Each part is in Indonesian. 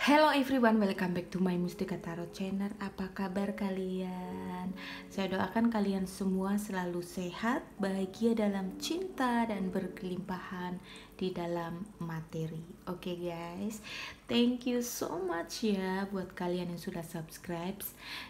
Hello everyone, welcome back to my Mustika Tarot channel. Apa kabar kalian? Saya doakan kalian semua selalu sehat, bahagia dalam cinta, dan berkelimpahan di dalam materi. Oke guys, thank you so much ya buat kalian yang sudah subscribe.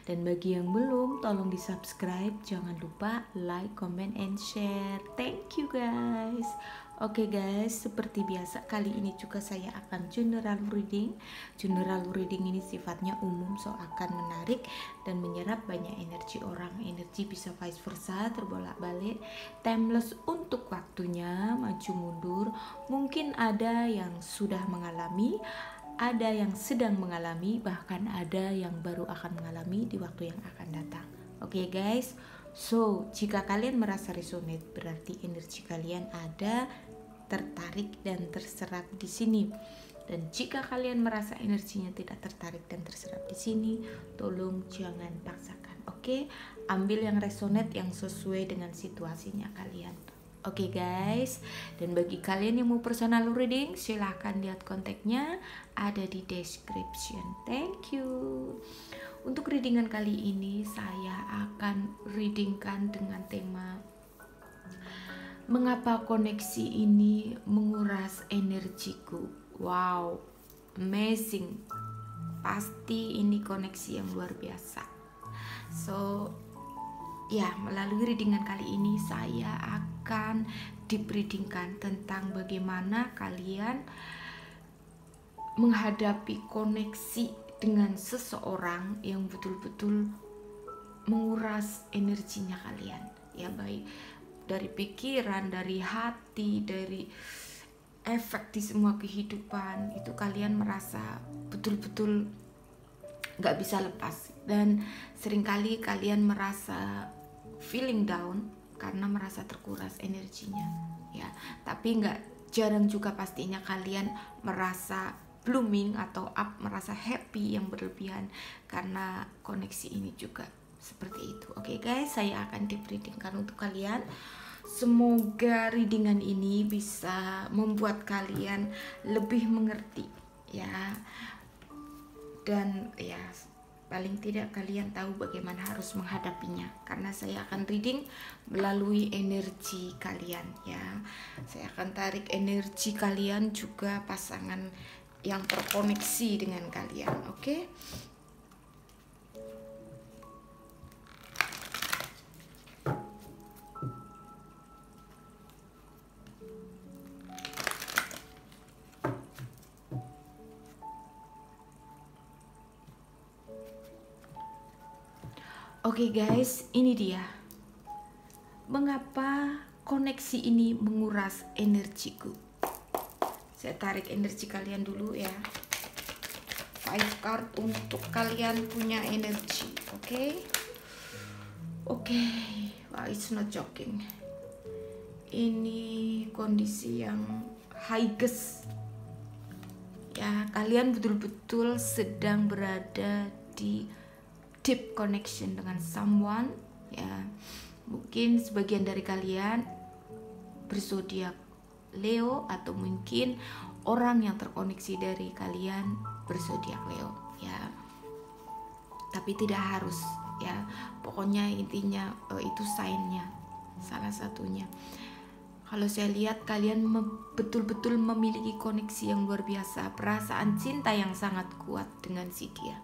Dan bagi yang belum, tolong di subscribe. Jangan lupa like, comment, and share. Thank you guys. Oke guys, seperti biasa kali ini juga saya akan general reading. General reading ini sifatnya umum, so akan menarik dan menyerap banyak energi orang. Energi bisa vice versa, terbolak-balik, timeless untuk waktunya, maju mundur. Mungkin ada yang sudah mengalami, ada yang sedang mengalami, bahkan ada yang baru akan mengalami di waktu yang akan datang. Oke guys, so jika kalian merasa resonate, berarti energi kalian ada, tertarik dan terserap di sini. Dan jika kalian merasa energinya tidak tertarik dan terserap di sini, tolong jangan paksakan. Oke, ambil yang resonate, yang sesuai dengan situasinya kalian. Oke guys, dan bagi kalian yang mau personal reading, silahkan lihat kontaknya ada di description. Thank you. Untuk readingan kali ini saya akan readingkan dengan tema mengapa koneksi ini menguras energiku. Wow, amazing. Pasti ini koneksi yang luar biasa. So, ya, melalui readingan kali ini saya akan dibreedingkan tentang bagaimana kalian menghadapi koneksi dengan seseorang yang betul-betul menguras energinya kalian. Ya, baik dari pikiran, dari hati, dari efek di semua kehidupan, itu kalian merasa betul-betul gak bisa lepas. Dan seringkali kalian merasa feeling down karena merasa terkuras energinya ya. Tapi gak jarang juga pastinya kalian merasa blooming atau up, merasa happy yang berlebihan karena koneksi ini juga seperti itu. Oke guys, saya akan di-readingkan untuk kalian. Semoga readingan ini bisa membuat kalian lebih mengerti ya. Dan ya, paling tidak kalian tahu bagaimana harus menghadapinya, karena saya akan reading melalui energi kalian ya. Saya akan tarik energi kalian, juga pasangan yang terkoneksi dengan kalian. Oke. Oke guys, ini dia. Mengapa koneksi ini menguras energiku? Saya tarik energi kalian dulu ya. 5 card untuk kalian punya energi. Oke. Wah, it's not joking. Ini kondisi yang highest. Ya, kalian betul-betul sedang berada di deep connection dengan someone ya. Mungkin sebagian dari kalian berzodiak Leo, atau mungkin orang yang terkoneksi dari kalian berzodiak Leo ya. Tapi tidak harus ya. Pokoknya intinya itu sign-nya, salah satunya. Kalau saya lihat kalian betul-betul memiliki koneksi yang luar biasa, perasaan cinta yang sangat kuat dengan si dia.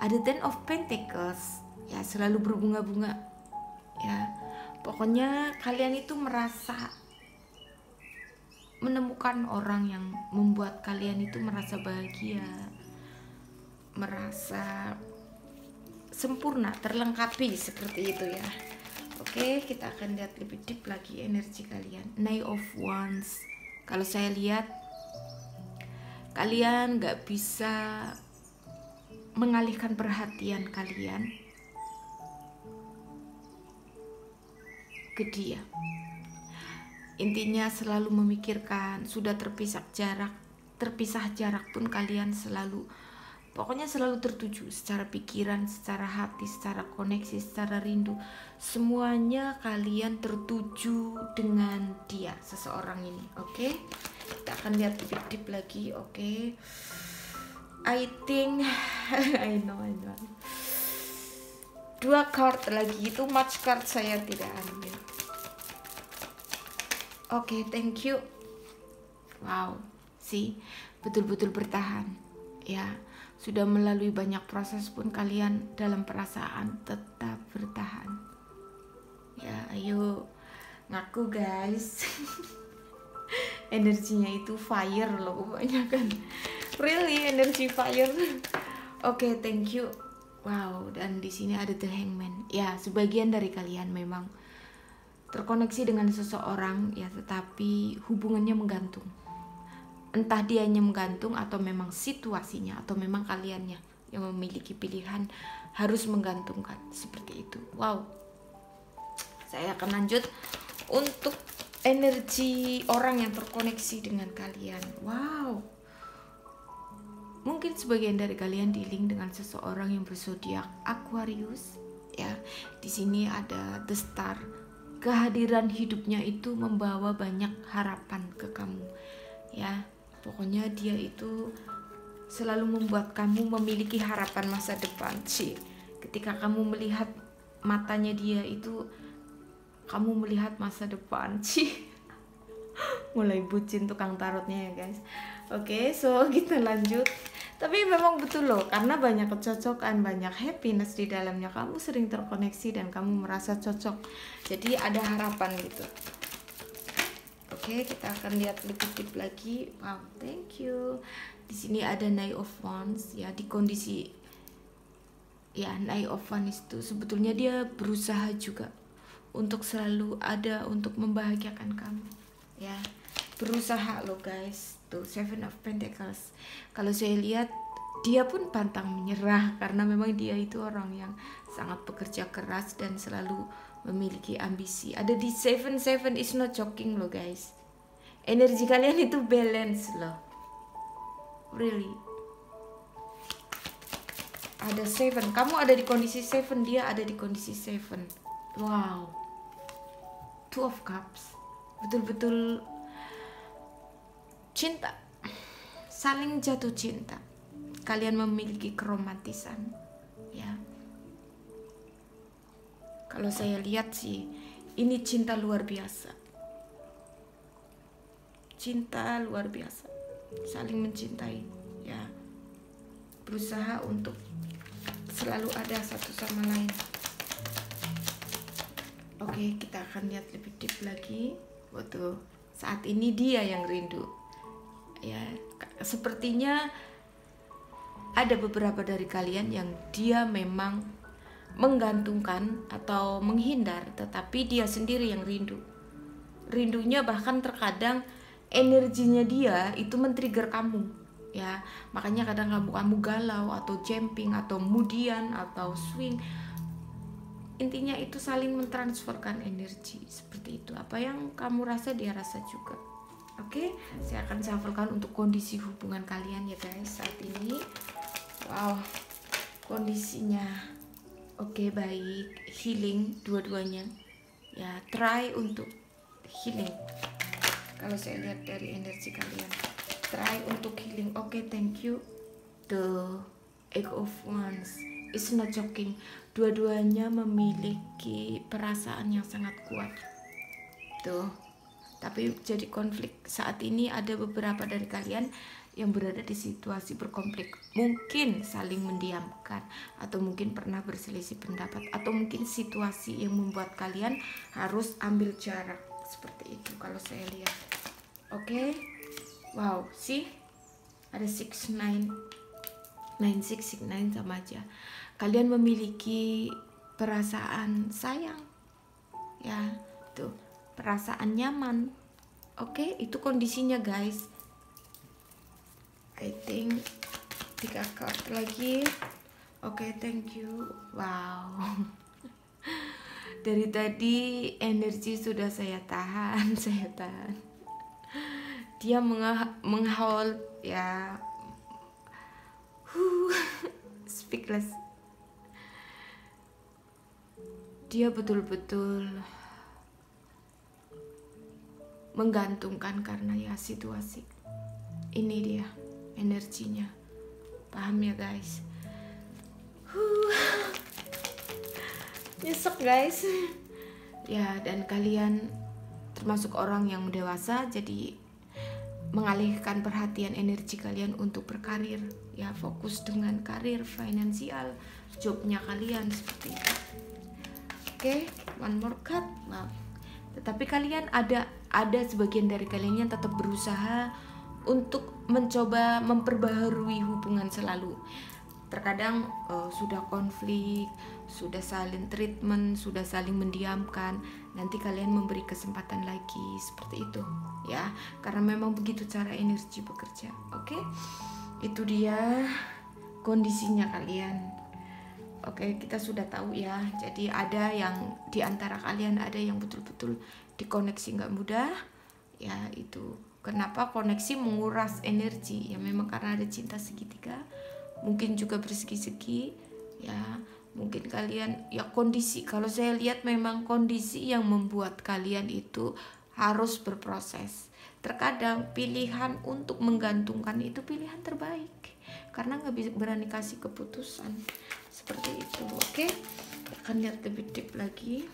Ada Ten of Pentacles ya, selalu berbunga-bunga ya. Pokoknya kalian itu merasa menemukan orang yang membuat kalian itu merasa bahagia, merasa sempurna, terlengkapi, seperti itu ya. Oke, kita akan lihat lebih deep lagi energi kalian. Knight of Wands. Kalau saya lihat kalian gak bisa mengalihkan perhatian kalian ke dia. Intinya selalu memikirkan, sudah terpisah jarak pun kalian selalu pokoknya selalu tertuju secara pikiran, secara hati, secara koneksi, secara rindu. Semuanya kalian tertuju dengan dia, seseorang ini. Oke, kita akan lihat lebih deep lagi. Oke, I think I know. 2 card lagi, itu much card saya tidak ambil. Oke, thank you. Wow, sih betul-betul bertahan ya. Sudah melalui banyak proses pun kalian dalam perasaan tetap bertahan ya. Ayo ngaku guys. Energinya itu fire loh pokoknya kan, really energi fire. Oke, thank you. Wow, dan di sini ada The Hangman ya. Sebagian dari kalian memang terkoneksi dengan seseorang ya, tetapi hubungannya menggantung. Entah dianya menggantung atau memang situasinya atau memang kaliannya yang memiliki pilihan harus menggantungkan, seperti itu. Wow, saya akan lanjut untuk energi orang yang terkoneksi dengan kalian. Wow, mungkin sebagian dari kalian dealing dengan seseorang yang berzodiak Aquarius ya. Di sini ada The Star. Kehadiran hidupnya itu membawa banyak harapan ke kamu ya. Pokoknya dia itu selalu membuat kamu memiliki harapan masa depan sih. Ketika kamu melihat matanya dia itu, kamu melihat masa depan sih. Mulai bucin tukang tarotnya ya guys. Oke, so kita lanjut. Tapi memang betul loh, karena banyak kecocokan, banyak happiness di dalamnya. Kamu sering terkoneksi dan kamu merasa cocok. Jadi ada harapan gitu. Oke, kita akan lihat lebih deep lagi. Wow, thank you. Di sini ada Knight of Wands ya. Di kondisi ya, Knight of Wands itu sebetulnya dia berusaha juga untuk selalu ada untuk membahagiakan kamu ya. Berusaha loh guys. Tuh, Seven of Pentacles. Kalau saya lihat dia pun pantang menyerah, karena memang dia itu orang yang sangat bekerja keras dan selalu memiliki ambisi. Ada di Seven is not joking loh guys. Energi kalian itu balance loh, really. Ada Seven, kamu ada di kondisi Seven, dia ada di kondisi Seven. Wow, Two of Cups, betul-betul cinta, saling jatuh cinta. Kalian memiliki keromantisan ya. Kalau saya lihat sih, ini cinta luar biasa. Cinta luar biasa, saling mencintai ya. Berusaha untuk selalu ada satu sama lain. Oke, kita akan lihat lebih deep lagi. Waktu saat ini dia yang rindu ya. Sepertinya ada beberapa dari kalian yang dia memang menggantungkan atau menghindar, tetapi dia sendiri yang rindu. Rindunya bahkan terkadang energinya dia itu men-trigger kamu ya. Makanya kadang kamu galau atau jumping atau mudian atau swing. Intinya itu saling mentransferkan energi, seperti itu. Apa yang kamu rasa dia rasa juga. Oke, saya akan shufflekan untuk kondisi hubungan kalian ya guys saat ini. Wow, kondisinya oke, baik, healing dua-duanya ya. Try untuk healing. Kalau saya lihat dari energi kalian, try untuk healing. Oke, thank you. The Eight of Wands is not joking. Dua-duanya memiliki perasaan yang sangat kuat tuh, tapi jadi konflik. Saat ini ada beberapa dari kalian yang berada di situasi berkonflik, mungkin saling mendiamkan, atau mungkin pernah berselisih pendapat, atau mungkin situasi yang membuat kalian harus ambil jarak, seperti itu kalau saya lihat. Oke, wow, sih ada 6-9 sama aja. Kalian memiliki perasaan sayang ya, tuh, perasaan nyaman. Oke, itu kondisinya guys. I think 3 card lagi. Oke, thank you. Wow. Dari tadi energi sudah saya tahan, saya tahan. Dia menghold ya. Speechless. Dia betul-betul menggantungkan karena ya situasi. Ini dia energinya. Paham ya guys? Nyesek guys. Ya, dan kalian termasuk orang yang dewasa, jadi mengalihkan perhatian energi kalian untuk berkarir, ya fokus dengan karir, finansial, jobnya kalian seperti itu. Oke, one more card. Wow. Tetapi kalian ada sebagian dari kalian yang tetap berusaha untuk mencoba memperbaharui hubungan selalu. Terkadang sudah konflik, sudah saling treatment, sudah saling mendiamkan, nanti kalian memberi kesempatan lagi seperti itu ya, karena memang begitu cara energi bekerja. Oke, itu dia kondisinya kalian. Oke, kita sudah tahu ya. Jadi ada yang di antara kalian ada yang betul-betul dikoneksi nggak mudah ya. Itu kenapa koneksi menguras energi ya, memang karena ada cinta segitiga, mungkin juga bersegi-segi ya. Mungkin kalian ya kondisi, kalau saya lihat memang kondisi yang membuat kalian itu harus berproses. Terkadang pilihan untuk menggantungkan itu pilihan terbaik, karena nggak bisa berani kasih keputusan seperti itu. Oke, akan lihat lebih deep lagi.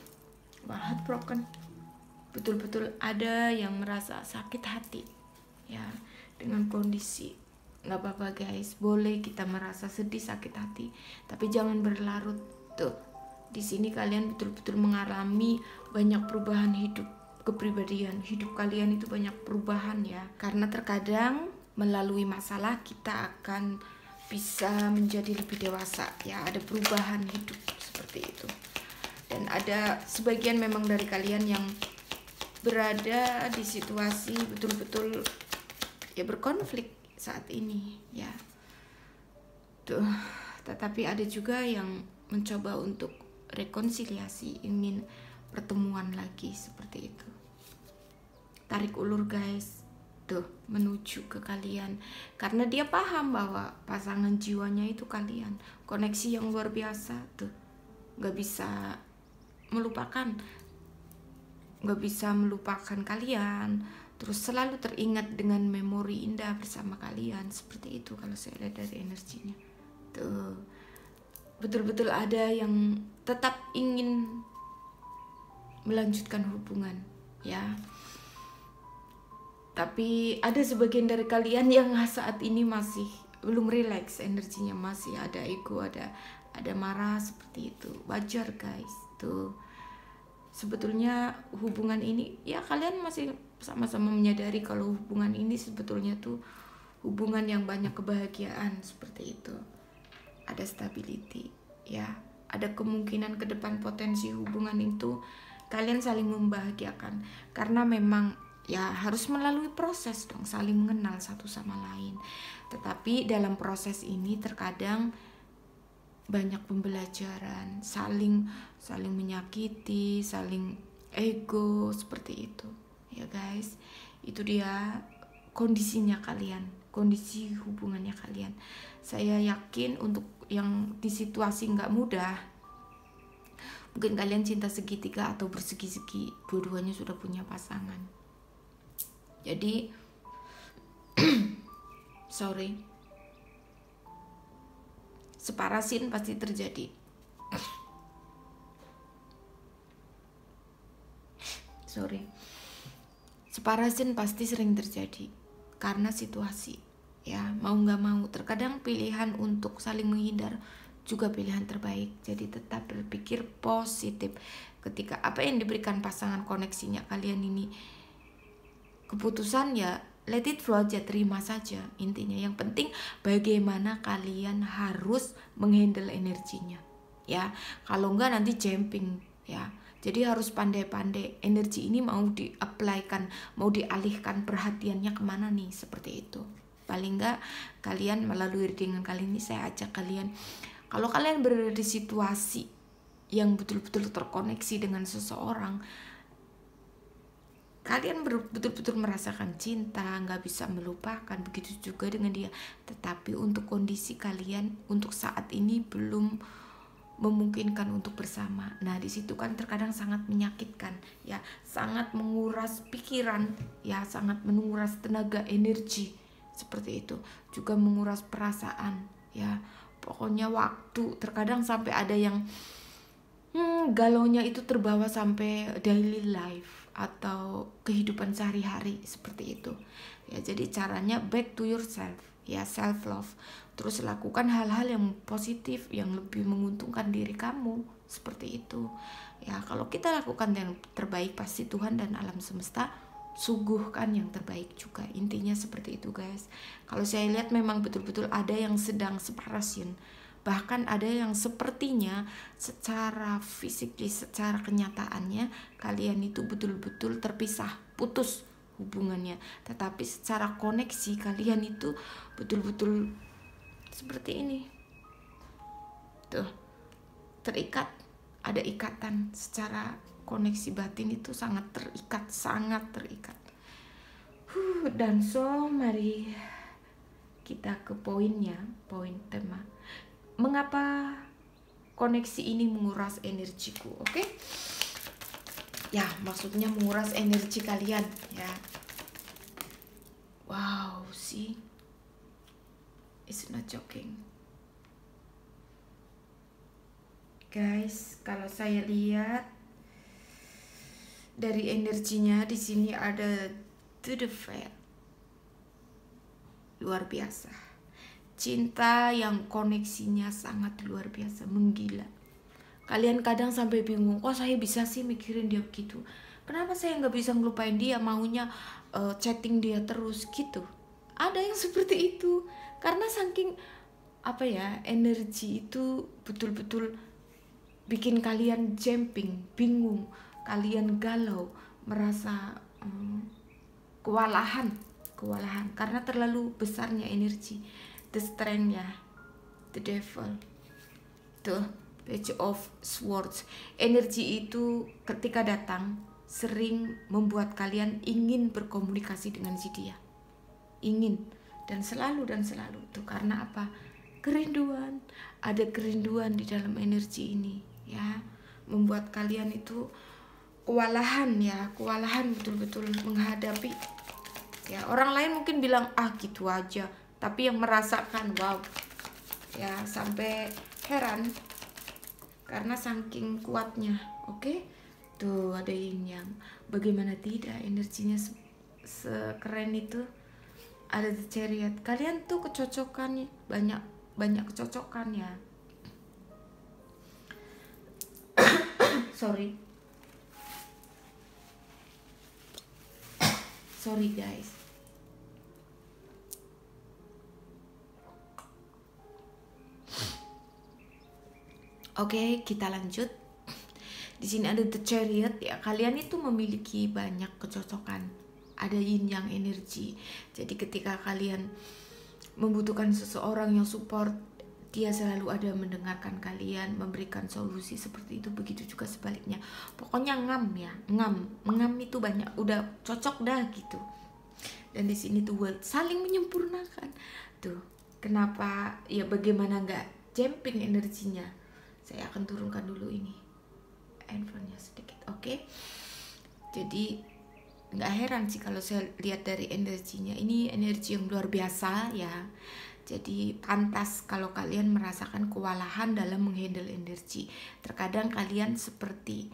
Heartbroken, betul-betul ada yang merasa sakit hati ya dengan kondisi. Nggak apa-apa guys, boleh kita merasa sedih, sakit hati, tapi jangan berlarut. Tuh, di sini kalian betul-betul mengalami banyak perubahan hidup, kepribadian hidup kalian itu banyak perubahan ya. Karena terkadang melalui masalah kita akan bisa menjadi lebih dewasa ya, ada perubahan hidup seperti itu. Dan ada sebagian memang dari kalian yang berada di situasi betul-betul ya berkonflik saat ini ya. Tuh, tetapi ada juga yang mencoba untuk rekonsiliasi, ingin pertemuan lagi seperti itu. Tarik ulur guys, tuh menuju ke kalian, karena dia paham bahwa pasangan jiwanya itu kalian, koneksi yang luar biasa tuh, nggak bisa melupakan kalian, terus selalu teringat dengan memori indah bersama kalian seperti itu. Kalau saya lihat dari energinya tuh, betul-betul ada yang tetap ingin melanjutkan hubungan ya. Tapi ada sebagian dari kalian yang saat ini masih belum rileks energinya, masih ada ego, ada marah seperti itu. Wajar guys tuh. Sebetulnya hubungan ini ya, kalian masih sama-sama menyadari kalau hubungan ini sebetulnya tuh hubungan yang banyak kebahagiaan seperti itu. Ada stability ya, ada kemungkinan ke depan potensi hubungan itu kalian saling membahagiakan, karena memang ya harus melalui proses dong, saling mengenal satu sama lain. Tetapi dalam proses ini terkadang banyak pembelajaran, saling menyakiti, saling ego seperti itu ya guys. Itu dia kondisinya kalian, kondisi hubungannya kalian. Saya yakin untuk yang di situasi nggak mudah, mungkin kalian cinta segitiga atau bersegi-segi, dua-duanya sudah punya pasangan. Jadi sorry, separasin pasti terjadi. Separasin pasti sering terjadi karena situasi ya, mau nggak mau. Terkadang pilihan untuk saling menghindar juga pilihan terbaik. Jadi tetap berpikir positif ketika apa yang diberikan pasangan koneksinya kalian ini keputusan ya, let it flow aja, terima saja. Intinya yang penting bagaimana kalian harus menghandle energinya ya. Kalau enggak nanti jumping ya. Jadi harus pandai-pandai energi ini mau di-apply-kan, mau dialihkan perhatiannya kemana nih, seperti itu. Paling enggak kalian melalui readingan kali ini saya ajak kalian, kalau kalian berada di situasi yang betul-betul terkoneksi dengan seseorang, kalian betul-betul merasakan cinta, nggak bisa melupakan, begitu juga dengan dia. Tetapi untuk kondisi kalian untuk saat ini belum memungkinkan untuk bersama. Nah, di situ kan terkadang sangat menyakitkan, ya, sangat menguras pikiran, ya, sangat menguras tenaga, energi, seperti itu. Juga menguras perasaan, ya. Pokoknya waktu, terkadang sampai ada yang galaunya itu terbawa sampai daily life atau kehidupan sehari-hari seperti itu. Ya, jadi caranya back to yourself, ya, self love. Terus lakukan hal-hal yang positif yang lebih menguntungkan diri kamu, seperti itu. Ya, kalau kita lakukan yang terbaik, pasti Tuhan dan alam semesta suguhkan yang terbaik juga. Intinya seperti itu, guys. Kalau saya lihat memang betul-betul ada yang sedang separation. Bahkan ada yang sepertinya secara fisik, secara kenyataannya kalian itu betul-betul terpisah, putus hubungannya. Tetapi secara koneksi kalian itu betul-betul seperti ini. Tuh, terikat, ada ikatan secara koneksi batin itu sangat terikat, sangat terikat. Dan so mari kita ke poinnya, poin tema. Mengapa koneksi ini menguras energiku, oke? Ya, maksudnya menguras energi kalian, ya. Wow, see? It's not joking. Guys, kalau saya lihat dari energinya di sini ada the fair. Luar biasa. Cinta yang koneksinya sangat luar biasa, menggila. Kalian kadang sampai bingung, kok saya bisa sih mikirin dia begitu? Kenapa saya nggak bisa ngelupain dia, maunya chatting dia terus gitu? Ada yang seperti itu, karena saking energi itu betul-betul bikin kalian jumping, bingung, kalian galau, merasa kewalahan karena terlalu besarnya energi. The strength-nya, the devil. Tuh, Page of Swords. Energi itu ketika datang sering membuat kalian ingin berkomunikasi dengan si dia. Ingin dan selalu. Tuh, karena apa? Kerinduan. Ada kerinduan di dalam energi ini, ya. Membuat kalian itu kewalahan, ya, kewalahan betul-betul menghadapi. Ya, orang lain mungkin bilang gitu aja, tapi yang merasakan wow, ya, sampai heran karena saking kuatnya. Oke? Tuh ada yin yang, bagaimana tidak, energinya sekeren itu. Ada the chariot. Kalian tuh kecocokannya banyak kecocokannya. sorry guys. Oke, kita lanjut. Di sini ada the chariot, ya. Kalian itu memiliki banyak kecocokan. Ada yin yang energi. Jadi ketika kalian membutuhkan seseorang yang support, dia selalu ada mendengarkan kalian, memberikan solusi seperti itu. Begitu juga sebaliknya. Pokoknya ngam, ya. Ngam itu banyak, udah cocok dah gitu. Dan di sini tuh saling menyempurnakan. Tuh, kenapa, ya, bagaimana nggak jumping energinya? Saya akan turunkan dulu ini handphonenya sedikit, oke? Jadi nggak heran sih kalau saya lihat dari energinya, ini energi yang luar biasa, ya. Jadi pantas kalau kalian merasakan kewalahan dalam menghandle energi. Terkadang kalian seperti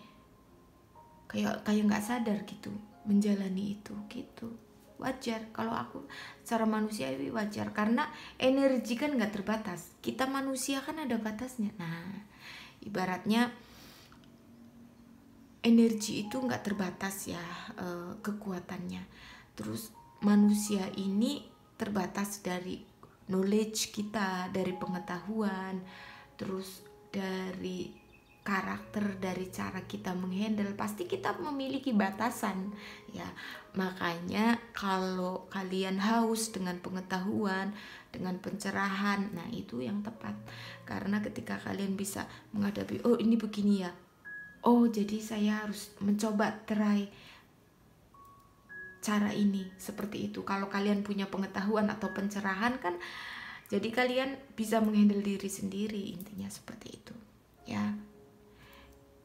kayak nggak sadar gitu menjalani itu gitu. Wajar kalau aku secara manusiawi wajar, karena energi kan nggak terbatas. Kita manusia kan ada batasnya. Nah, ibaratnya energi itu nggak terbatas, ya, kekuatannya. Terus manusia ini terbatas dari knowledge kita, dari pengetahuan, terus dari karakter, dari cara kita menghandle. Pasti kita memiliki batasan, ya. Makanya kalau kalian haus dengan pengetahuan, dengan pencerahan, nah itu yang tepat. Karena ketika kalian bisa menghadapi, oh ini begini ya, oh jadi saya harus mencoba try cara ini seperti itu. Kalau kalian punya pengetahuan atau pencerahan kan, jadi kalian bisa menghandle diri sendiri, intinya seperti itu ya.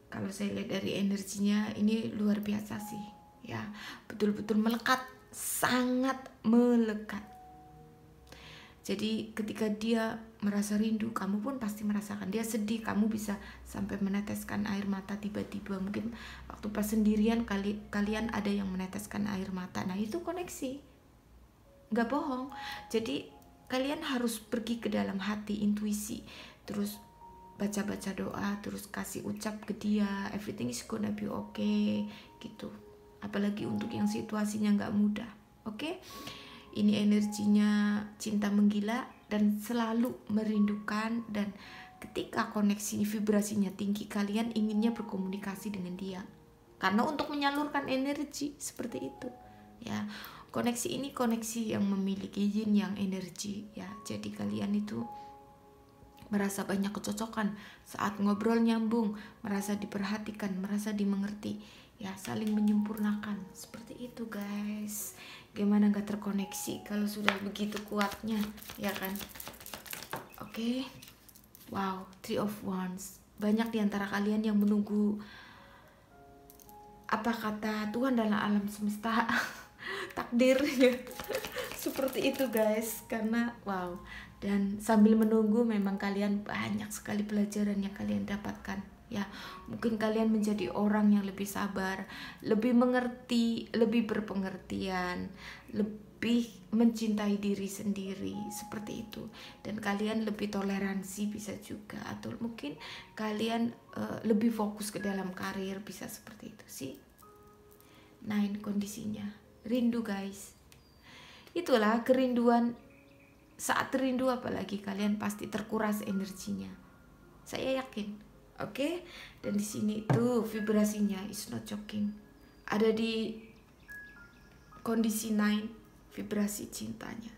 Kalau saya lihat dari energinya ini luar biasa sih ya, betul-betul melekat, sangat melekat. Jadi ketika dia merasa rindu, kamu pun pasti merasakan. Dia sedih, kamu bisa sampai meneteskan air mata tiba-tiba. Mungkin waktu pas sendirian kalian ada yang meneteskan air mata. Nah itu koneksi, nggak bohong. Jadi kalian harus pergi ke dalam hati, intuisi, terus baca-baca doa, terus kasih ucap ke dia, everything is gonna be okay gitu. Apalagi untuk yang situasinya nggak mudah, oke? Ini energinya cinta menggila dan selalu merindukan, dan ketika koneksi vibrasinya tinggi, kalian inginnya berkomunikasi dengan dia. Karena untuk menyalurkan energi seperti itu ya. Koneksi ini koneksi yang memiliki yin yang energi ya. Jadi kalian itu merasa banyak kecocokan saat ngobrol, nyambung, merasa diperhatikan, merasa dimengerti ya, saling menyempurnakan seperti itu guys. Gimana gak terkoneksi kalau sudah begitu kuatnya ya kan? Oke. Wow, Three of Wands. Banyak diantara kalian yang menunggu apa kata Tuhan dalam alam semesta takdir ya. Seperti itu guys, karena wow. Dan sambil menunggu memang kalian banyak sekali pelajaran yang kalian dapatkan ya. Mungkin kalian menjadi orang yang lebih sabar, lebih mengerti, lebih berpengertian, lebih mencintai diri sendiri seperti itu. Dan kalian lebih toleransi bisa juga, atau mungkin kalian lebih fokus ke dalam karir, bisa seperti itu sih. Nah ini kondisinya rindu guys. Itulah kerinduan. Saat rindu apalagi kalian pasti terkuras energinya, saya yakin. Oke. Dan di sini tuh vibrasinya is not joking, ada di kondisi 9, vibrasi cintanya.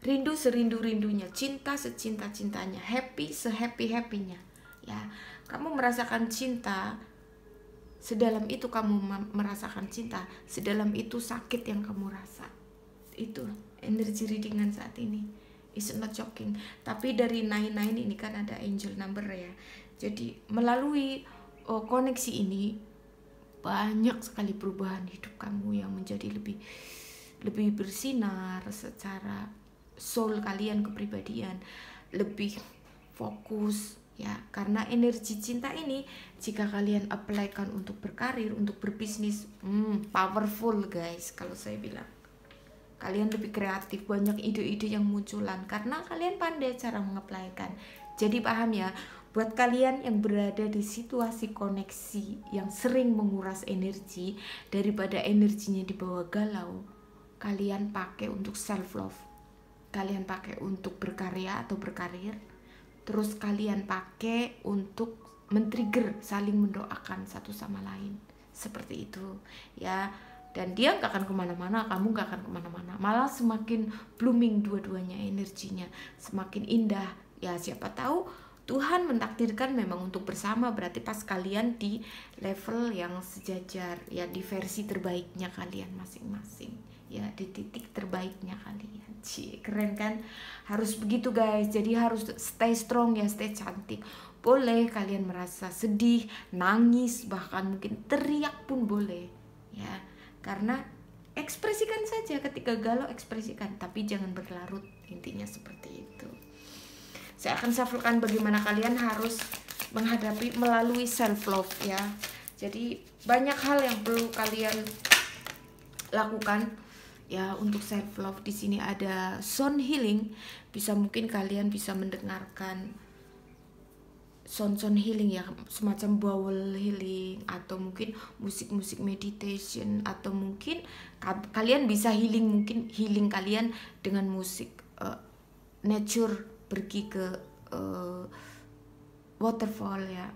Rindu serindu-rindunya, cinta secinta-cintanya, happy sehappy-happynya ya. Kamu merasakan cinta, sedalam itu kamu merasakan cinta, sedalam itu sakit yang kamu rasa. Itu energi readingan saat ini, is not joking. Tapi dari 99 ini kan ada angel number ya. Jadi melalui koneksi ini banyak sekali perubahan hidup kamu yang menjadi lebih bersinar secara soul kalian, kepribadian, lebih fokus ya. Karena energi cinta ini jika kalian apply-kan untuk berkarir, untuk berbisnis, powerful guys. Kalau saya bilang kalian lebih kreatif, banyak ide-ide yang munculan karena kalian pandai cara mengaplikan. Jadi paham ya, buat kalian yang berada di situasi koneksi yang sering menguras energi, daripada energinya dibawa galau, kalian pakai untuk self love, kalian pakai untuk berkarya atau berkarir, terus kalian pakai untuk men-trigger, saling mendoakan satu sama lain seperti itu ya. Dan dia gak akan kemana-mana, kamu gak akan kemana-mana, malah semakin blooming dua-duanya energinya, semakin indah ya. Siapa tahu Tuhan mentakdirkan memang untuk bersama, berarti pas kalian di level yang sejajar ya, di versi terbaiknya kalian masing-masing ya, di titik terbaiknya kalian. Cie, keren kan? Harus begitu guys. Jadi harus stay strong ya, stay cantik. Boleh kalian merasa sedih, nangis, bahkan mungkin teriak pun boleh ya. Karena ekspresikan saja, ketika galau ekspresikan, tapi jangan berlarut, intinya seperti itu. Saya akan shufflekan bagaimana kalian harus menghadapi melalui self love ya. Jadi banyak hal yang perlu kalian lakukan ya untuk self love. Di sini ada sound healing, mungkin kalian bisa mendengarkan sound healing ya, semacam bowel healing, atau mungkin musik-musik meditation, atau mungkin kalian bisa healing, mungkin healing kalian dengan musik nature, pergi ke waterfall ya,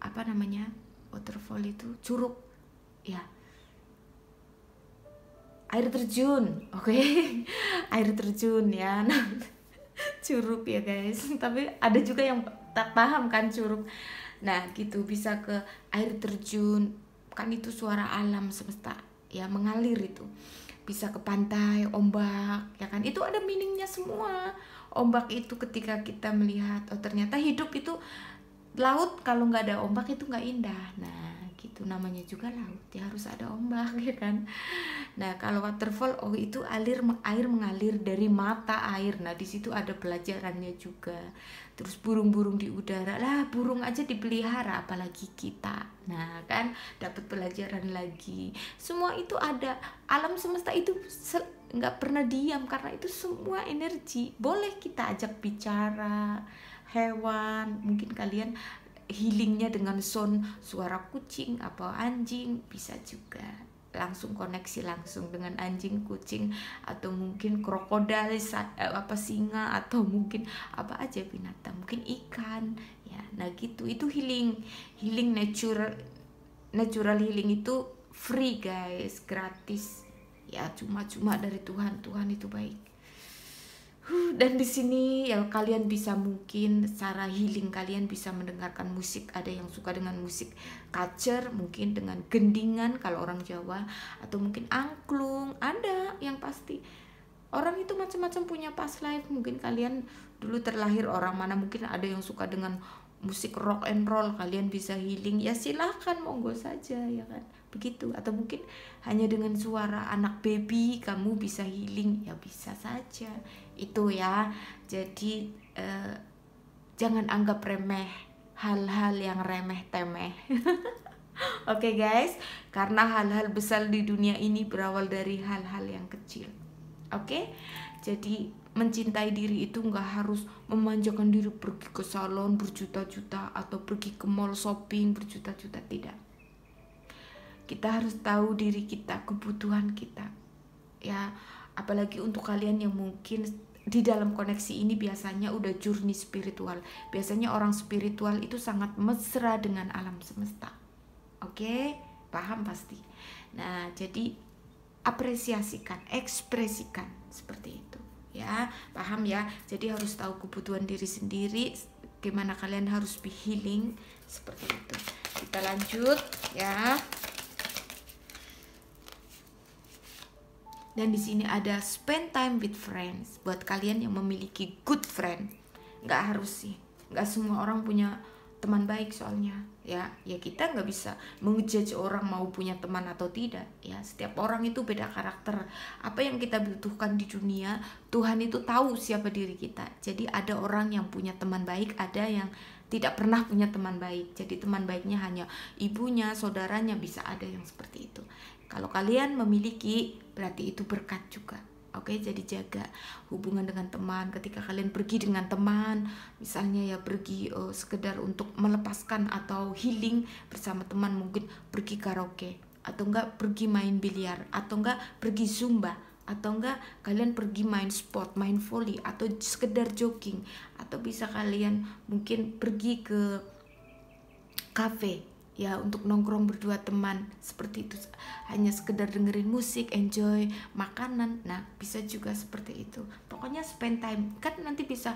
apa namanya waterfall itu, curug ya, air terjun, oke. Air terjun ya. Curug ya guys, tapi ada juga yang tak paham kan curug. Nah gitu, bisa ke air terjun, kan itu suara alam semesta ya, mengalir itu. Bisa ke pantai, ombak, ya kan? Itu ada meaningnya semua. Ombak itu ketika kita melihat, oh ternyata hidup itu laut, kalau nggak ada ombak itu nggak indah. Nah gitu, namanya juga laut ya, harus ada ombak ya kan. Nah kalau waterfall, oh itu air mengalir dari mata air. Nah di situ ada pelajarannya juga. Terus burung-burung di udara, lah burung aja dipelihara apalagi kita. Nah kan dapat pelajaran lagi. Semua itu ada, alam semesta itu nggak pernah diam, karena itu semua energi. Boleh kita ajak bicara hewan, mungkin kalian healingnya dengan suara kucing atau anjing, bisa juga langsung koneksi langsung dengan anjing, kucing, atau mungkin krokodil, singa, atau mungkin apa aja binatang, mungkin ikan ya. Nah gitu, itu healing natural healing itu free guys, gratis ya, cuma dari Tuhan. Tuhan itu baik. Dan di sini ya kalian bisa, mungkin cara healing kalian bisa mendengarkan musik. Ada yang suka dengan musik kacer, mungkin dengan gendingan kalau orang Jawa, atau mungkin angklung. Ada yang pasti, orang itu macam-macam punya past life. Mungkin kalian dulu terlahir orang mana, mungkin ada yang suka dengan musik rock and roll, kalian bisa healing ya, silahkan, monggo saja ya kan, begitu. Atau mungkin hanya dengan suara anak baby kamu bisa healing ya, bisa saja itu ya. Jadi jangan anggap remeh hal-hal yang remeh temeh. Oke guys, karena hal-hal besar di dunia ini berawal dari hal-hal yang kecil. Oke, jadi mencintai diri itu nggak harus memanjakan diri pergi ke salon berjuta-juta atau pergi ke mall shopping berjuta-juta, tidak. Kita harus tahu diri kita, kebutuhan kita ya. Apalagi untuk kalian yang mungkin di dalam koneksi ini biasanya udah journey spiritual. Biasanya orang spiritual itu sangat mesra dengan alam semesta. Oke, paham pasti. Nah jadi apresiasikan, ekspresikan seperti itu ya, paham ya. Jadi harus tahu kebutuhan diri sendiri, gimana kalian harus be healing seperti itu. Kita lanjut ya. Dan di sini ada spend time with friends. Buat kalian yang memiliki good friend, nggak harus sih, nggak semua orang punya teman baik soalnya ya. Kita nggak bisa mengejudge orang mau punya teman atau tidak ya. Setiap orang itu beda karakter. Apa yang kita butuhkan di dunia, Tuhan itu tahu siapa diri kita. Jadi ada orang yang punya teman baik, ada yang tidak pernah punya teman baik. Jadi teman baiknya hanya ibunya, saudaranya, bisa ada yang seperti itu. Kalau kalian memiliki, berarti itu berkat juga. Oke, jadi jaga hubungan dengan teman. Ketika kalian pergi dengan teman, misalnya ya pergi sekedar untuk melepaskan atau healing bersama teman, mungkin pergi karaoke, atau enggak pergi main biliar, atau enggak pergi zumba, atau enggak kalian pergi main sport, main volley, atau sekedar jogging, atau bisa kalian mungkin pergi ke cafe ya untuk nongkrong berdua teman, seperti itu, hanya sekedar dengerin musik, enjoy makanan. Nah bisa juga seperti itu. Pokoknya spend time, kan nanti bisa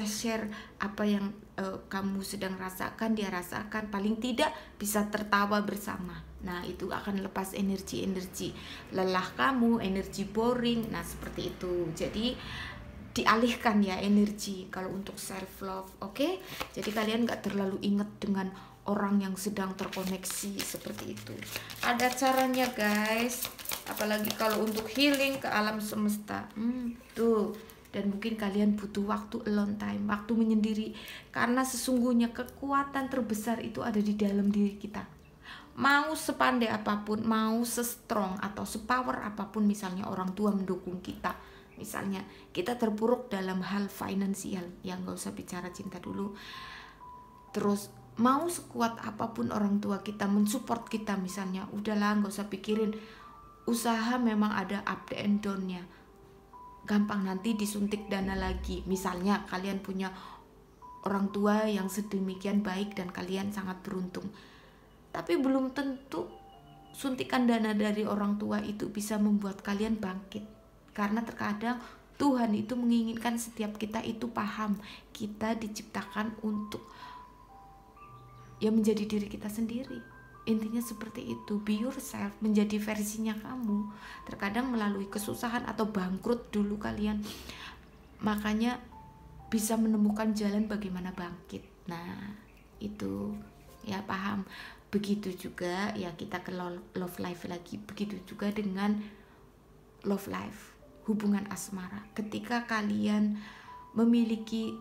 share apa yang kamu sedang rasakan, dia rasakan, paling tidak bisa tertawa bersama. Nah itu akan lepas energi lelah kamu, energi boring. Nah seperti itu, jadi dialihkan ya energi kalau untuk self love. Oke, jadi kalian gak terlalu ingat dengan orang yang sedang terkoneksi seperti itu. Ada caranya guys, apalagi kalau untuk healing ke alam semesta. Tuh, dan mungkin kalian butuh waktu alone time, waktu menyendiri, karena sesungguhnya kekuatan terbesar itu ada di dalam diri kita. Mau sepandai apapun, mau se-strong atau se-power apapun, misalnya orang tua mendukung kita, misalnya kita terpuruk dalam hal finansial, yang gak usah bicara cinta dulu. Terus mau sekuat apapun orang tua kita mensupport kita, misalnya udahlah gak usah pikirin, usaha memang ada up and down-nya, gampang nanti disuntik dana lagi. Misalnya kalian punya orang tua yang sedemikian baik dan kalian sangat beruntung, tapi belum tentu suntikan dana dari orang tua itu bisa membuat kalian bangkit. Karena terkadang Tuhan itu menginginkan setiap kita itu paham, kita diciptakan untuk ya menjadi diri kita sendiri. Intinya seperti itu, be yourself, menjadi versinya kamu. Terkadang melalui kesusahan atau bangkrut dulu kalian, makanya bisa menemukan jalan bagaimana bangkit. Nah itu ya, paham. Begitu juga ya, kita ke love life lagi, begitu juga dengan love life, hubungan asmara. Ketika kalian memiliki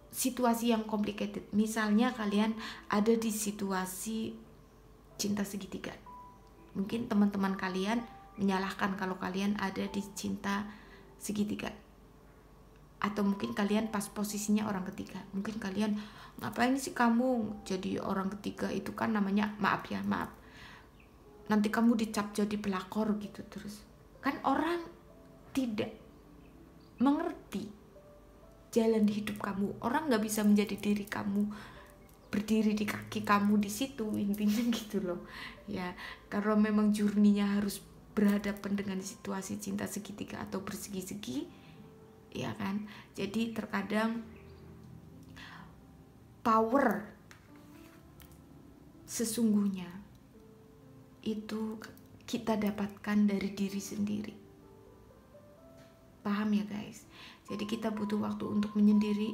situasi yang complicated, misalnya kalian ada di situasi cinta segitiga, mungkin teman-teman kalian menyalahkan kalau kalian ada di cinta segitiga, atau mungkin kalian pas posisinya orang ketiga. Mungkin kalian, ngapain sih kamu jadi orang ketiga, itu kan namanya, maaf, nanti kamu dicap jadi pelakor gitu. Terus kan orang tidak mengerti jalan di hidup kamu. Orang nggak bisa menjadi diri kamu, berdiri di kaki kamu di situ, intinya gitu loh ya. Karena memang journey-nya harus berhadapan dengan situasi cinta segitiga atau bersegi-segi ya kan. Jadi terkadang power sesungguhnya itu kita dapatkan dari diri sendiri. Paham ya guys? Jadi kita butuh waktu untuk menyendiri,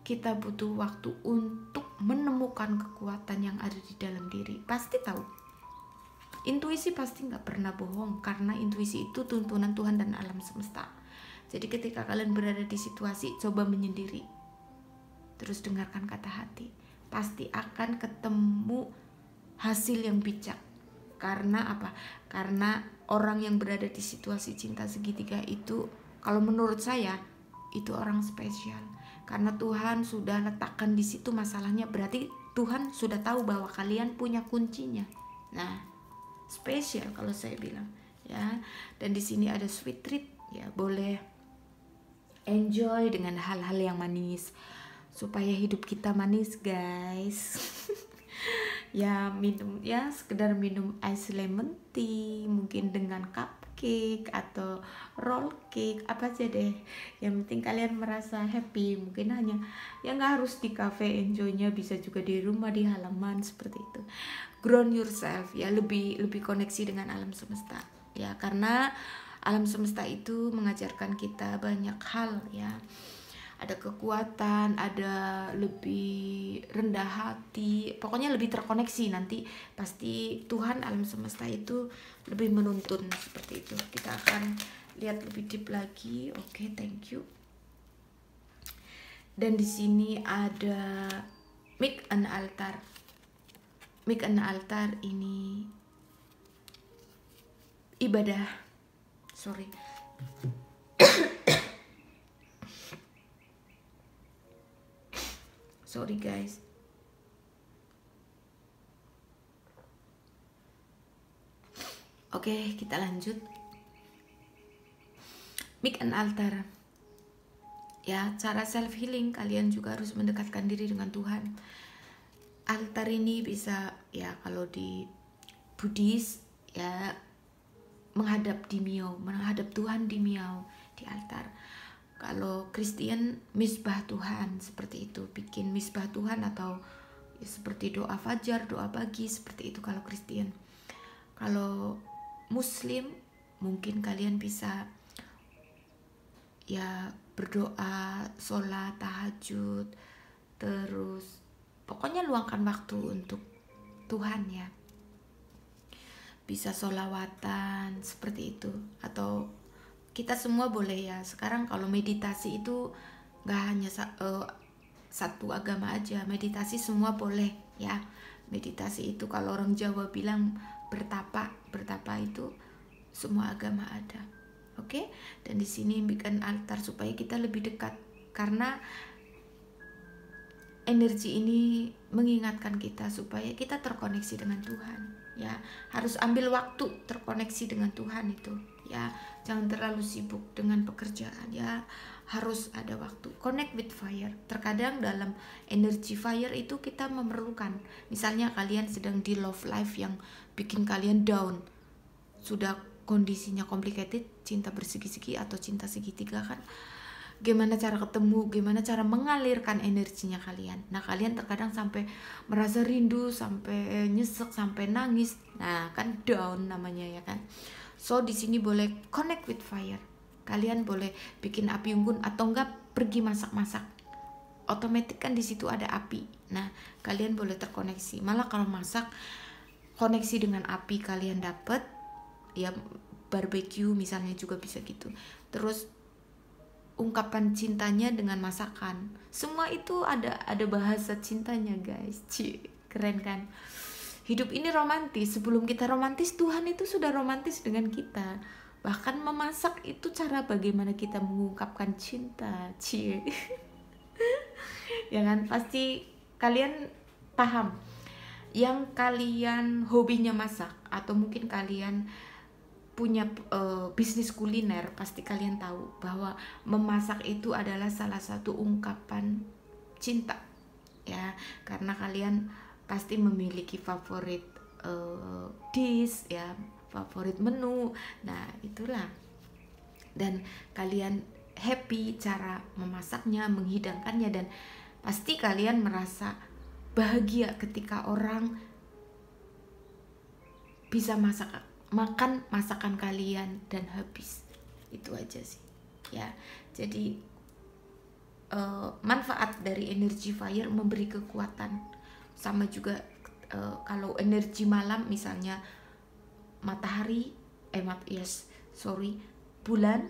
kita butuh waktu untuk menemukan kekuatan yang ada di dalam diri. Pasti tahu, intuisi pasti nggak pernah bohong, karena intuisi itu tuntunan Tuhan dan alam semesta. Jadi ketika kalian berada di situasi, coba menyendiri, terus dengarkan kata hati, pasti akan ketemu hasil yang bijak. Karena apa? Karena orang yang berada di situasi cinta segitiga itu, kalau menurut saya, itu orang spesial. Karena Tuhan sudah letakkan di situ masalahnya, berarti Tuhan sudah tahu bahwa kalian punya kuncinya. Nah, spesial kalau saya bilang ya. Dan di sini ada sweet treat ya, boleh enjoy dengan hal-hal yang manis supaya hidup kita manis guys. Ya minum, ya sekedar minum ice lemon tea, mungkin dengan cupcake atau roll cake, apa aja deh, yang penting kalian merasa happy. Mungkin hanya ya nggak harus di cafe, enjoynya bisa juga di rumah, di halaman, seperti itu. Ground yourself ya, lebih koneksi dengan alam semesta ya, karena alam semesta itu mengajarkan kita banyak hal ya. Ada kekuatan, ada lebih rendah hati, pokoknya lebih terkoneksi. Nanti pasti Tuhan, alam semesta itu lebih menuntun seperti itu. Kita akan lihat lebih deep lagi. Oke, thank you. Dan di sini ada make an altar. Make an altar ini ibadah. Sorry. Sorry guys. Oke, kita lanjut. Make an altar. Ya, cara self healing, kalian juga harus mendekatkan diri dengan Tuhan. Altar ini bisa ya, kalau di Buddhis ya, menghadap di Miao, menghadap Tuhan di Miao, di altar. Kalau Kristen, misbah Tuhan, seperti itu, bikin misbah Tuhan, atau ya, seperti doa fajar, doa pagi, seperti itu kalau Kristen. Kalau Muslim, mungkin kalian bisa ya berdoa, sholat, tahajud, terus pokoknya luangkan waktu untuk Tuhan ya. Bisa sholawatan, seperti itu. Atau kita semua boleh ya. Sekarang kalau meditasi itu gak hanya satu agama aja, meditasi semua boleh ya. Meditasi itu kalau orang Jawa bilang bertapa itu semua agama ada. Oke? Dan di sini bikin altar supaya kita lebih dekat, karena energi ini mengingatkan kita supaya kita terkoneksi dengan Tuhan ya. Harus ambil waktu terkoneksi dengan Tuhan itu ya. Jangan terlalu sibuk dengan pekerjaan ya, harus ada waktu connect with fire. Terkadang dalam energi fire itu kita memerlukan, misalnya kalian sedang di love life yang bikin kalian down, sudah kondisinya complicated, cinta bersegi-segi atau cinta segitiga kan, gimana cara ketemu, gimana cara mengalirkan energinya kalian. Nah, kalian terkadang sampai merasa rindu, sampai nyesek, sampai nangis. Nah, kan down namanya ya kan. So di sini boleh connect with fire. Kalian boleh bikin api unggun atau enggak pergi masak-masak. Otomatis kan di situ ada api. Nah, kalian boleh terkoneksi. Malah kalau masak, koneksi dengan api kalian dapat, ya barbecue misalnya juga bisa gitu. Terus ungkapan cintanya dengan masakan. Semua itu ada bahasa cintanya, guys. Keren kan? Hidup ini romantis. Sebelum kita romantis, Tuhan itu sudah romantis dengan kita. Bahkan memasak itu cara bagaimana kita mengungkapkan cinta. Ya kan? Pasti kalian paham. Yang kalian hobinya masak, atau mungkin kalian punya bisnis kuliner, pasti kalian tahu bahwa memasak itu adalah salah satu ungkapan cinta ya, karena kalian pasti memiliki favorit dish ya, favorit menu. Nah itulah, dan kalian happy cara memasaknya, menghidangkannya, dan pasti kalian merasa bahagia ketika orang bisa makan masakan kalian dan habis. Itu aja sih ya. Jadi manfaat dari energi fire memberi kekuatan. Sama juga kalau energi malam misalnya matahari, bulan,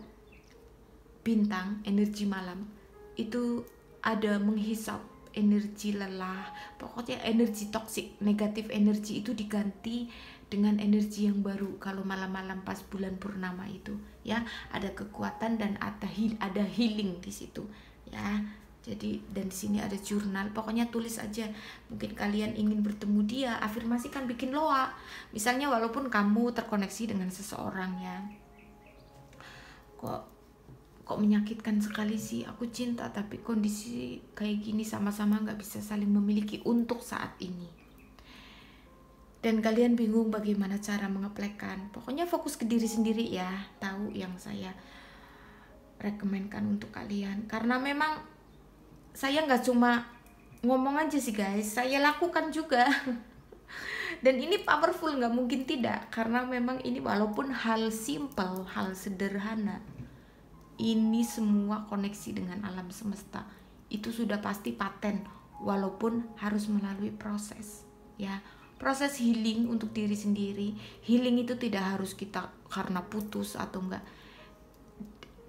bintang, energi malam itu ada menghisap energi lelah, pokoknya energi toksik, negatif energi itu diganti dengan energi yang baru. Kalau malam-malam pas bulan purnama itu ya, ada kekuatan dan ada healing di situ ya. Jadi dan di sini ada jurnal, pokoknya tulis aja. Mungkin kalian ingin bertemu dia, afirmasikan, bikin loa. Misalnya walaupun kamu terkoneksi dengan seseorang ya, kok menyakitkan sekali sih, aku cinta tapi kondisi kayak gini, sama-sama nggak bisa saling memiliki untuk saat ini. Dan kalian bingung bagaimana cara mengeplekkan. Pokoknya fokus ke diri sendiri ya. Tahu yang saya rekomenkan untuk kalian. Karena memang saya nggak cuma ngomong aja sih guys, saya lakukan juga. Dan ini powerful, nggak mungkin tidak. Karena memang ini walaupun hal simple, hal sederhana, ini semua koneksi dengan alam semesta. Itu sudah pasti paten, walaupun harus melalui proses ya. Proses healing untuk diri sendiri. Healing itu tidak harus kita karena putus atau enggak.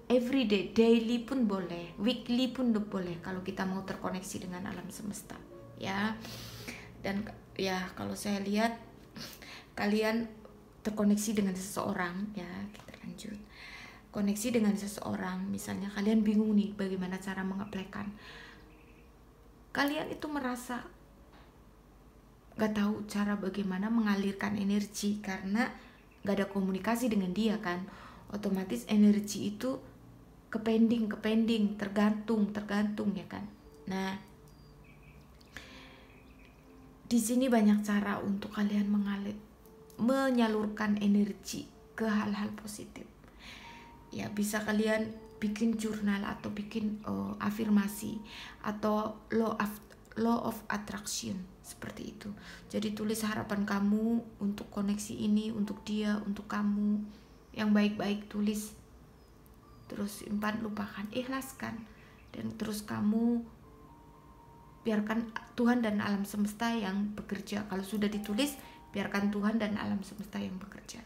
Everyday, daily pun boleh, weekly pun boleh kalau kita mau terkoneksi dengan alam semesta ya. Dan ya kalau saya lihat kalian terkoneksi dengan seseorang ya, kita lanjut. Koneksi dengan seseorang, misalnya kalian bingung nih bagaimana cara mengaplikan. Kalian itu merasa gak tahu cara bagaimana mengalirkan energi karena gak ada komunikasi dengan dia kan. Otomatis energi itu kepending, tergantung ya kan. Nah, di sini banyak cara untuk kalian menyalurkan energi ke hal-hal positif. Ya, bisa kalian bikin jurnal atau bikin afirmasi atau law of attraction seperti itu. Jadi tulis harapan kamu untuk koneksi ini, untuk dia, untuk kamu yang baik-baik, tulis. Terus simpan, lupakan, ikhlaskan, dan terus kamu biarkan Tuhan dan alam semesta yang bekerja. Kalau sudah ditulis, biarkan Tuhan dan alam semesta yang bekerja.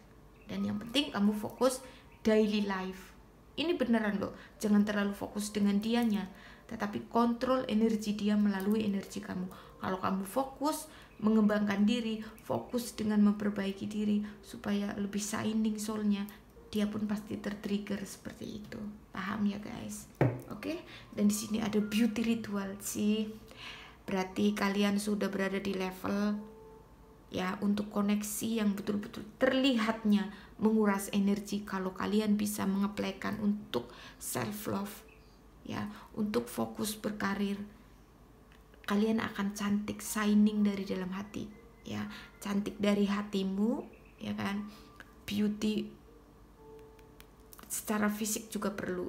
Dan yang penting kamu fokus daily life. Ini beneran loh, jangan terlalu fokus dengan dianya, tetapi kontrol energi dia melalui energi kamu. Kalau kamu fokus mengembangkan diri, fokus dengan memperbaiki diri supaya lebih shining soulnya, dia pun pasti tertrigger seperti itu. Paham ya guys? Oke? Dan di sini ada beauty ritual sih. Berarti kalian sudah berada di level ya untuk koneksi yang betul-betul terlihatnya menguras energi. Kalau kalian bisa mengaplikan untuk self love ya, untuk fokus berkarir, kalian akan cantik, shining dari dalam hati ya, cantik dari hatimu ya kan. Beauty secara fisik juga perlu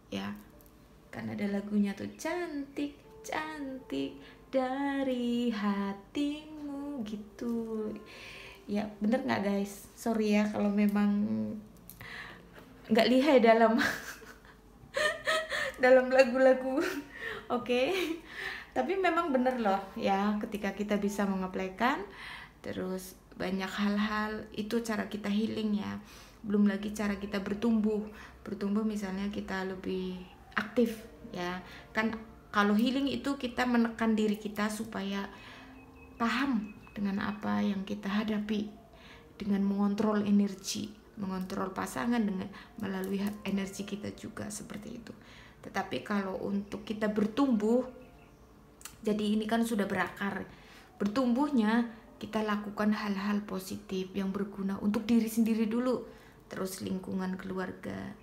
ya, Kan ada lagunya tuh, cantik cantik dari hatimu gitu. Ya bener nggak guys? Sorry ya kalau memang nggak lihai dalam dalam lagu-lagu. Oke. Tapi memang bener loh ya, ketika kita bisa mengaplikasikan, terus banyak hal-hal itu cara kita healing ya. Belum lagi cara kita bertumbuh misalnya kita lebih aktif ya kan. Kalau healing itu kita menekan diri kita supaya paham dengan apa yang kita hadapi, dengan mengontrol energi, mengontrol pasangan dengan melalui energi kita juga seperti itu. Tetapi kalau untuk kita bertumbuh, jadi ini kan sudah berakar, bertumbuhnya kita lakukan hal-hal positif yang berguna untuk diri sendiri dulu, terus lingkungan keluarga,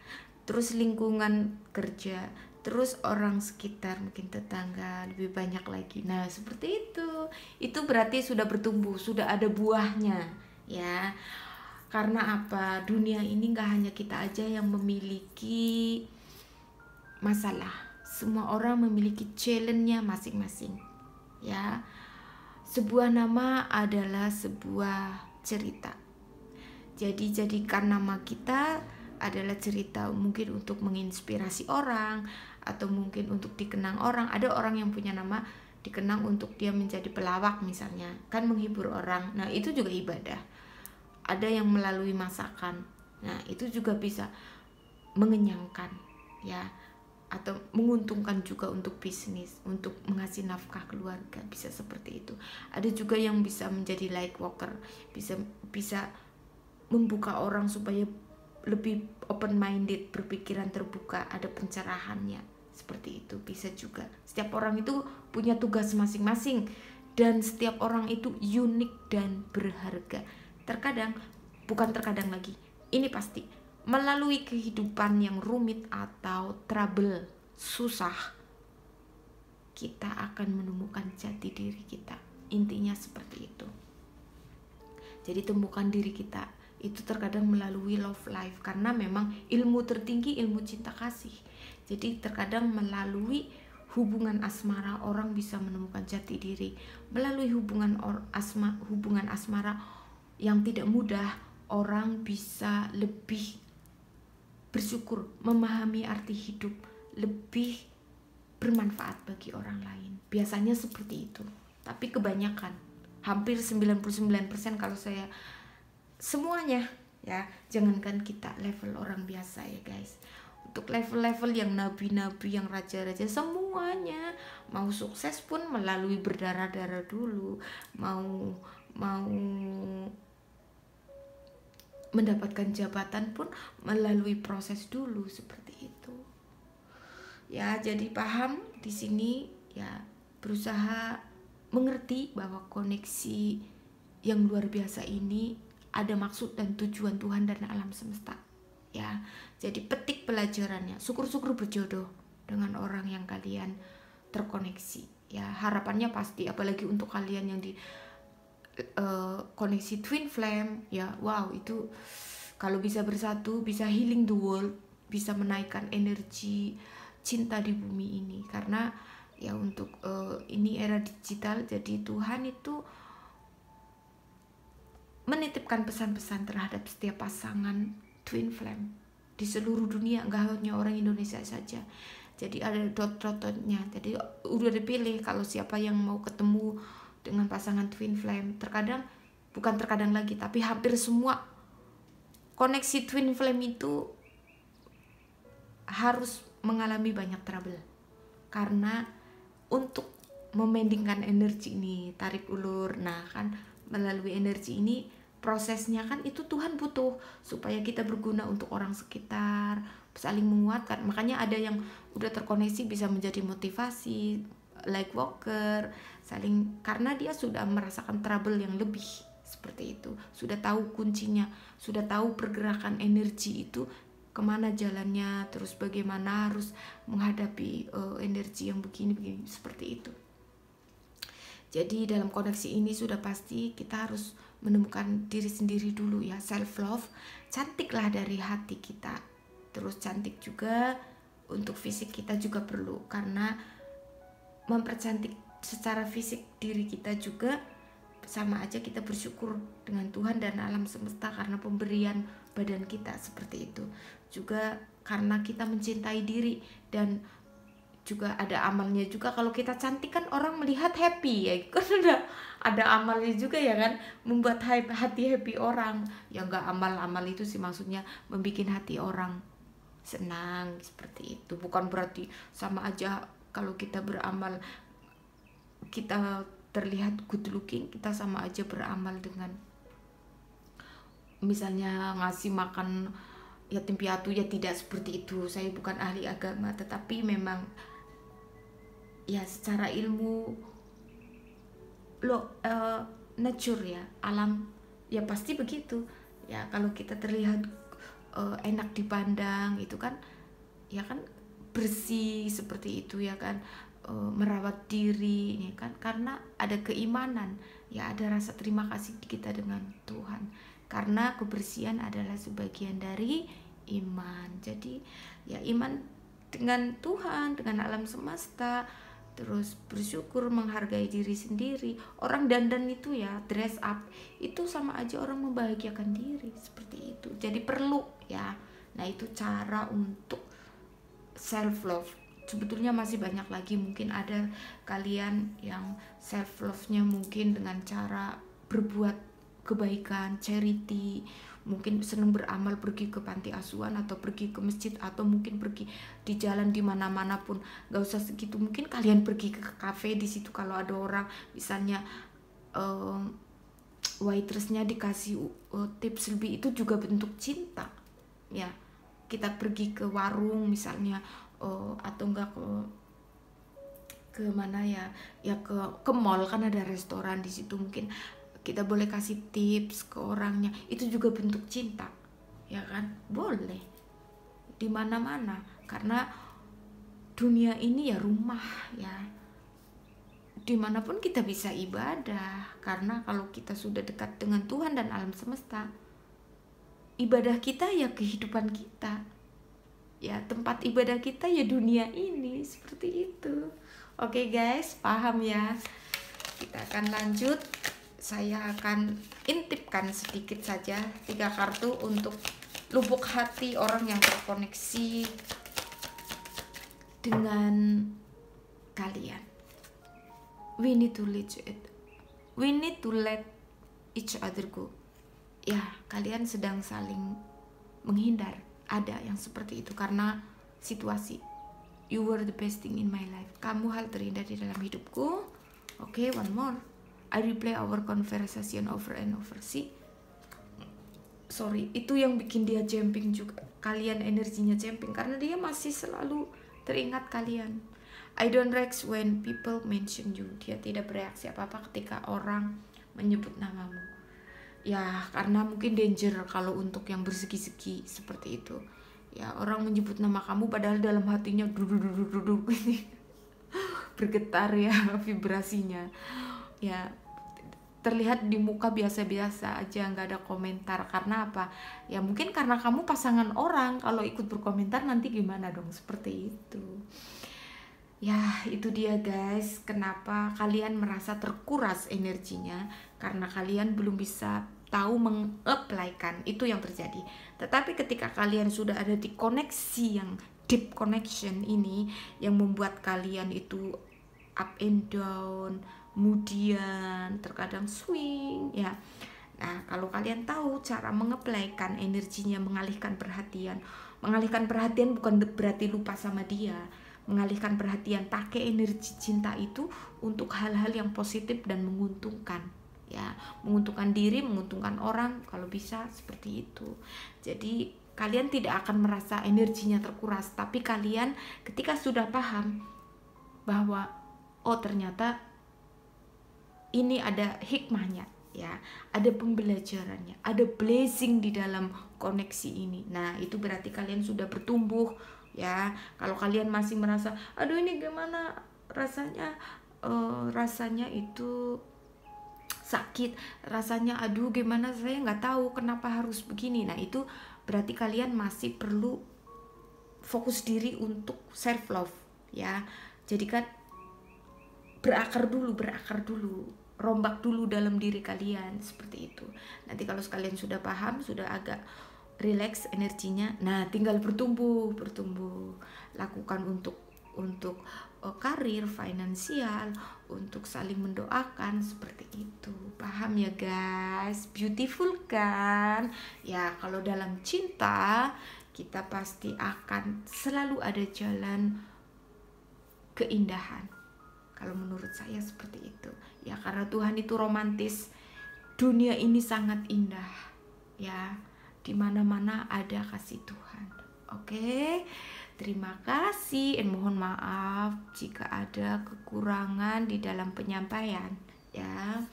terus lingkungan kerja, terus orang sekitar, mungkin tetangga, lebih banyak lagi. Nah seperti itu berarti sudah bertumbuh, sudah ada buahnya ya. Karena apa? Dunia ini gak hanya kita aja yang memiliki masalah, semua orang memiliki challenge-nya masing-masing ya. Sebuah nama adalah sebuah cerita. Jadi jadikan nama kita adalah cerita, mungkin untuk menginspirasi orang atau mungkin untuk dikenang orang. Ada orang yang punya nama dikenang untuk dia menjadi pelawak misalnya, kan menghibur orang. Nah itu juga ibadah. Ada yang melalui masakan, nah itu juga bisa mengenyangkan ya, atau menguntungkan juga untuk bisnis, untuk mengasih nafkah keluarga, bisa seperti itu. Ada juga yang bisa menjadi light worker, bisa membuka orang supaya lebih open minded, berpikiran terbuka, ada pencerahannya, seperti itu bisa juga. Setiap orang itu punya tugas masing-masing dan setiap orang itu unik dan berharga. Bukan terkadang lagi, ini pasti melalui kehidupan yang rumit atau trouble, susah, kita akan menemukan jati diri kita. Intinya seperti itu. Jadi temukan diri kita itu terkadang melalui love life, karena memang ilmu tertinggi ilmu cinta kasih. Jadi terkadang melalui hubungan asmara orang bisa menemukan jati diri. Melalui hubungan asmara yang tidak mudah, orang bisa lebih bersyukur, memahami arti hidup, lebih bermanfaat bagi orang lain. Biasanya seperti itu. Tapi kebanyakan, hampir 99% kalau saya, semuanya ya, jangankan kita level orang biasa ya guys, untuk level-level yang nabi-nabi, yang raja-raja, semuanya mau sukses pun melalui berdarah-darah dulu, mau mendapatkan jabatan pun melalui proses dulu, seperti itu ya. Jadi paham di sini ya, berusaha mengerti bahwa koneksi yang luar biasa ini ada maksud dan tujuan Tuhan dan alam semesta ya. Jadi petik pelajarannya, syukur-syukur berjodoh dengan orang yang kalian terkoneksi ya. Harapannya pasti, apalagi untuk kalian yang di koneksi twin flame ya, wow, itu kalau bisa bersatu bisa healing the world, bisa menaikkan energi cinta di bumi ini. Karena ya untuk ini era digital, jadi Tuhan itu menitipkan pesan-pesan terhadap setiap pasangan twin flame di seluruh dunia, nggak hanya orang Indonesia saja. Jadi ada dot-dotnya, jadi udah dipilih kalau siapa yang mau ketemu dengan pasangan twin flame. Bukan terkadang lagi, tapi hampir semua koneksi twin flame itu harus mengalami banyak trouble. Karena untuk memendingkan energi ini, tarik ulur, nah kan melalui energi ini prosesnya kan itu Tuhan butuh supaya kita berguna untuk orang sekitar, saling menguatkan. Makanya ada yang udah terkoneksi bisa menjadi motivasi, light worker, saling, karena dia sudah merasakan trouble yang lebih, seperti itu, sudah tahu kuncinya, sudah tahu pergerakan energi itu kemana jalannya, terus bagaimana harus menghadapi energi yang begini seperti itu. Jadi dalam koneksi ini sudah pasti kita harus menemukan diri sendiri dulu ya, self love. Cantiklah dari hati kita, terus cantik juga untuk fisik kita juga perlu, karena mempercantik secara fisik diri kita juga sama aja kita bersyukur dengan Tuhan dan alam semesta karena pemberian badan kita seperti itu. Juga karena kita mencintai diri, dan juga ada amalnya juga. Kalau kita cantik kan orang melihat happy ya, kan ada amalnya juga ya kan, membuat hati happy orang. Ya enggak amal-amal itu sih, maksudnya membuat hati orang senang seperti itu. Bukan berarti sama aja kalau kita beramal kita terlihat good looking, kita sama aja beramal dengan misalnya ngasih makan yatim piatu, ya tidak seperti itu. Saya bukan ahli agama, tetapi memang ya secara ilmu nature ya, alam ya pasti begitu ya. Kalau kita terlihat enak dipandang itu kan ya kan, bersih seperti itu ya kan, merawat diri ini kan karena ada keimanan ya, ada rasa terima kasih kita dengan Tuhan, karena kebersihan adalah sebagian dari iman. Jadi ya iman dengan Tuhan, dengan alam semesta, terus bersyukur, menghargai diri sendiri. Orang dandan itu ya, dress up itu sama aja orang membahagiakan diri seperti itu. Jadi perlu ya. Nah itu cara untuk self love. Sebetulnya masih banyak lagi, mungkin ada kalian yang self love-nya mungkin dengan cara berbuat kebaikan, charity, mungkin senang beramal, pergi ke panti asuhan atau pergi ke masjid, atau mungkin pergi di jalan di mana-mana pun, gak usah segitu, mungkin kalian pergi ke cafe, di situ kalau ada orang misalnya waitressnya dikasih tips lebih, itu juga bentuk cinta ya. Kita pergi ke warung misalnya, atau enggak ke mana ya, ya ke mall kan ada restoran di situ, mungkin kita boleh kasih tips ke orangnya, itu juga bentuk cinta ya kan, boleh di mana-mana, karena dunia ini ya rumah ya, dimanapun kita bisa ibadah, karena kalau kita sudah dekat dengan Tuhan dan alam semesta, ibadah kita ya kehidupan kita ya, tempat ibadah kita ya dunia ini, seperti itu. Oke guys, paham ya? Kita akan lanjut. Saya akan intipkan sedikit saja 3 kartu untuk lubuk hati orang yang terkoneksi dengan kalian. We need to let each other go. Ya, kalian sedang saling menghindar. Ada yang seperti itu karena situasi. You were the best thing in my life. Kamu hal terindah di dalam hidupku. Oke, one more. I replay our conversation over and over. See? Sorry, itu yang bikin dia jumping juga. Kalian energinya jumping karena dia masih selalu teringat kalian. I don't react when people mention you. Dia tidak bereaksi apa-apa ketika orang menyebut namamu. Ya, karena mungkin danger kalau untuk yang bersegi-segi seperti itu. Ya, orang menyebut nama kamu padahal dalam hatinya duduk bergetar ya vibrasinya. Ya, terlihat di muka biasa-biasa aja, nggak ada komentar. Karena apa? Ya mungkin karena kamu pasangan orang, kalau ikut berkomentar nanti gimana dong, seperti itu. Ya itu dia guys, kenapa kalian merasa terkuras energinya, karena kalian belum bisa tahu mengapplykan, itu yang terjadi. Tetapi ketika kalian sudah ada di koneksi yang deep connection ini, yang membuat kalian itu up and down, kemudian terkadang swing ya. Nah kalau kalian tahu cara mengapplykan energinya, mengalihkan perhatian bukan berarti lupa sama dia, mengalihkan perhatian, pakai energi cinta itu untuk hal-hal yang positif dan menguntungkan ya, menguntungkan diri, menguntungkan orang kalau bisa seperti itu. Jadi kalian tidak akan merasa energinya terkuras, tapi kalian ketika sudah paham bahwa oh ternyata ini ada hikmahnya ya, ada pembelajarannya, ada blessing di dalam koneksi ini. Nah itu berarti kalian sudah bertumbuh ya. Kalau kalian masih merasa aduh ini gimana rasanya, rasanya itu sakit, rasanya aduh gimana saya nggak tahu kenapa harus begini, nah itu berarti kalian masih perlu fokus diri untuk self love ya. Jadi kan berakar dulu, rombak dulu dalam diri kalian, seperti itu. Nanti kalau kalian sudah paham, sudah agak relax energinya, nah tinggal bertumbuh. Lakukan untuk karir, finansial, untuk saling mendoakan, seperti itu. Paham ya guys? Beautiful kan? Ya, kalau dalam cinta kita pasti akan selalu ada jalan keindahan. Kalau menurut saya seperti itu. Ya, karena Tuhan itu romantis. Dunia ini sangat indah. Ya, di mana-mana ada kasih Tuhan. Oke. Terima kasih, mohon maaf jika ada kekurangan di dalam penyampaian ya.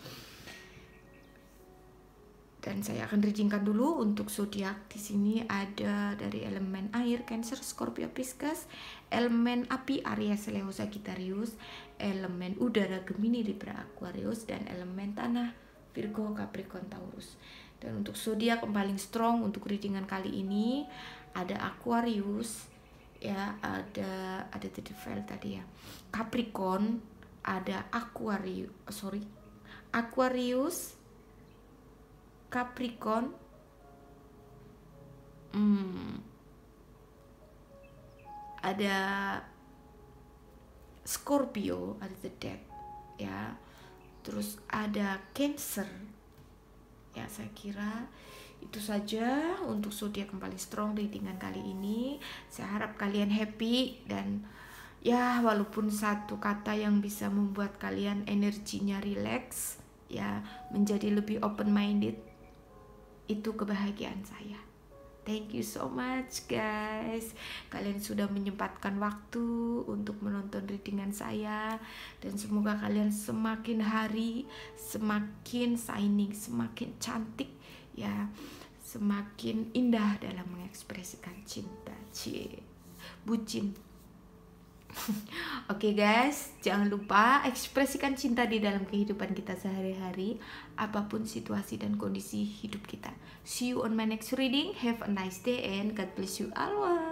Dan saya akan readingkan dulu untuk zodiak. Di sini ada dari elemen air Cancer, Scorpio, Pisces, elemen api Aries, Leo, Sagittarius, elemen udara Gemini, Libra, Aquarius, dan elemen tanah Virgo, Capricorn, Taurus. Dan untuk zodiak yang paling strong untuk readingan kali ini ada Aquarius ya, ada tadi file tadi ya, Capricorn, ada Aquarius, Capricorn, ada Scorpio, ada the Death ya, terus ada Cancer ya. Saya kira itu saja untuk zodiak yang paling strong readingan kali ini. Saya harap kalian happy, dan ya walaupun satu kata yang bisa membuat kalian energinya relax ya, menjadi lebih open minded, itu kebahagiaan saya. Thank you so much guys. Kalian sudah menyempatkan waktu untuk menonton readingan saya, dan semoga kalian semakin hari semakin shining, semakin cantik ya, semakin indah dalam mengekspresikan cinta. Bucin. Oke guys, jangan lupa ekspresikan cinta di dalam kehidupan kita sehari-hari, apapun situasi dan kondisi hidup kita. See you on my next reading. Have a nice day and God bless you always.